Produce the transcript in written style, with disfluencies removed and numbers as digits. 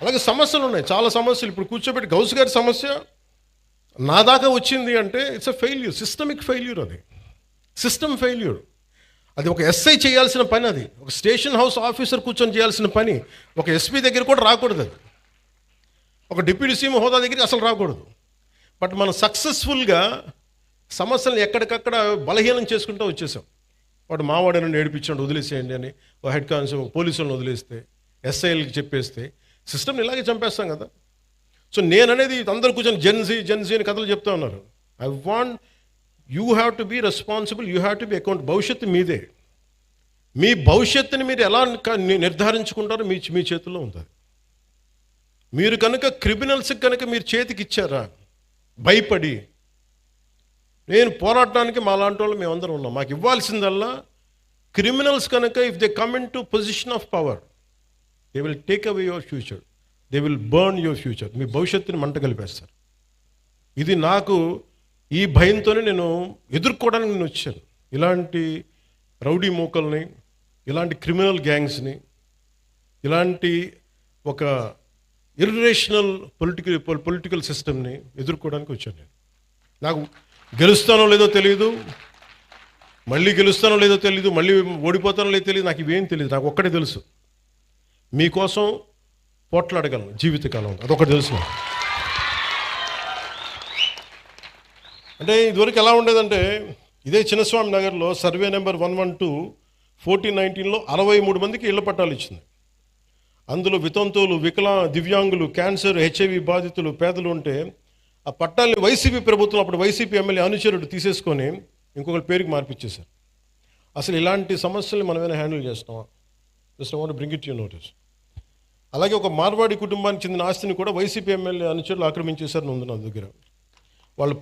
అలాగే సమస్యలు ఉన్నాయి, చాలా సమస్యలు. ఇప్పుడు కూర్చోబెట్టి గౌస్ గారి సమస్య నా దాకా వచ్చింది అంటే it's a failure, systemic failure. అది సిస్టమ్ ఫెయిల్యూర్. అది ఒక ఎస్ఐ చేయాల్సిన పని, అది ఒక స్టేషన్ హౌస్ ఆఫీసర్ కూర్చొని చేయాల్సిన పని. ఒక ఎస్పీ దగ్గర కూడా రాకూడదు, అది ఒక డిప్యూటీ సీఎం హోదా దగ్గరికి అసలు రాకూడదు. బట్ మనం సక్సెస్ఫుల్గా సమస్యలను ఎక్కడికక్కడ బలహీనం చేసుకుంటూ వచ్చేసాం. వాడు మావాడని ఏడిపించాడు వదిలేసేయండి అని ఒక హెడ్ కానిస్టేబుల్ పోలీసులను వదిలేస్తే, ఎస్ఐలకి చెప్పేస్తే సిస్టమ్ని ఇలాగే చంపేస్తాం కదా. సో నేననేది అందరూ కూర్చొని జెన్జీ అని కథలు చెప్తా ఉన్నారు. I want you have to be responsible, you have to be account. భవిష్యత్తు మీదే. మీ భవిష్యత్తుని మీరు ఎలా నిర్ధారించుకుంటారో మీ చేతుల్లో ఉంటుంది. మీరు కనుక క్రిమినల్స్కి కనుక మీరు చేతికి ఇచ్చారా భయపడి, నేను పోరాడటానికి మా లాంటి వాళ్ళు మేమందరం ఉన్నాం. మాకు ఇవ్వాల్సిందల్లా క్రిమినల్స్ కనుక if they come into position of power they will take away your future, they will burn your future. మీ భవిష్యత్తుని మంట కలిపేస్తారు. ఇది నాకు ఈ భయంతోనే నేను ఎదుర్కోవడానికి నేను వచ్చాను. ఇలాంటి రౌడీ మూకల్ని, ఇలాంటి క్రిమినల్ గ్యాంగ్స్ని, ఇలాంటి ఒక ఇర్రేషనల్ పొలిటికల్ సిస్టమ్ని ఎదుర్కోవడానికి వచ్చాను నేను. నాకు గెలుస్తానో లేదో తెలియదు, మళ్ళీ గెలుస్తానో లేదో తెలియదు, మళ్ళీ ఓడిపోతానో లేదో తెలియదు, నాకు ఇవేం తెలియదు. నాకు ఒక్కటే తెలుసు, మీకోసం పోట్లాడగలను జీవితకాలం, అదొకటి తెలుసు. అంటే ఇదివరకు ఎలా ఉండేదంటే, ఇదే చిన్నస్వామి నగర్లో సర్వే నెంబర్ 112 1419లో 63 మందికి ఇళ్ల పట్టాలు ఇచ్చింది. అందులో వితంతువులు, దివ్యాంగులు, క్యాన్సర్, హెచ్ఐవి బాధితులు, పేదలు ఉంటే ఆ పట్టాలని వైసీపీ ప్రభుత్వం, అప్పుడు వైసీపీ ఎమ్మెల్యే అనుచరుడు తీసేసుకొని ఇంకొకరి పేరుకి మార్పిచ్చేశారు. అసలు ఇలాంటి సమస్యల్ని మనమేమైనా హ్యాండిల్ చేస్తామా? Just I want to bring it to your notice. అలాగే ఒక మార్వాడి కుటుంబానికి చెందిన ఆస్తిని కూడా వైసీపీ ఎమ్మెల్యే అనుచరులు ఆక్రమించేశారు ఉంది నా దగ్గర. వాళ్ళు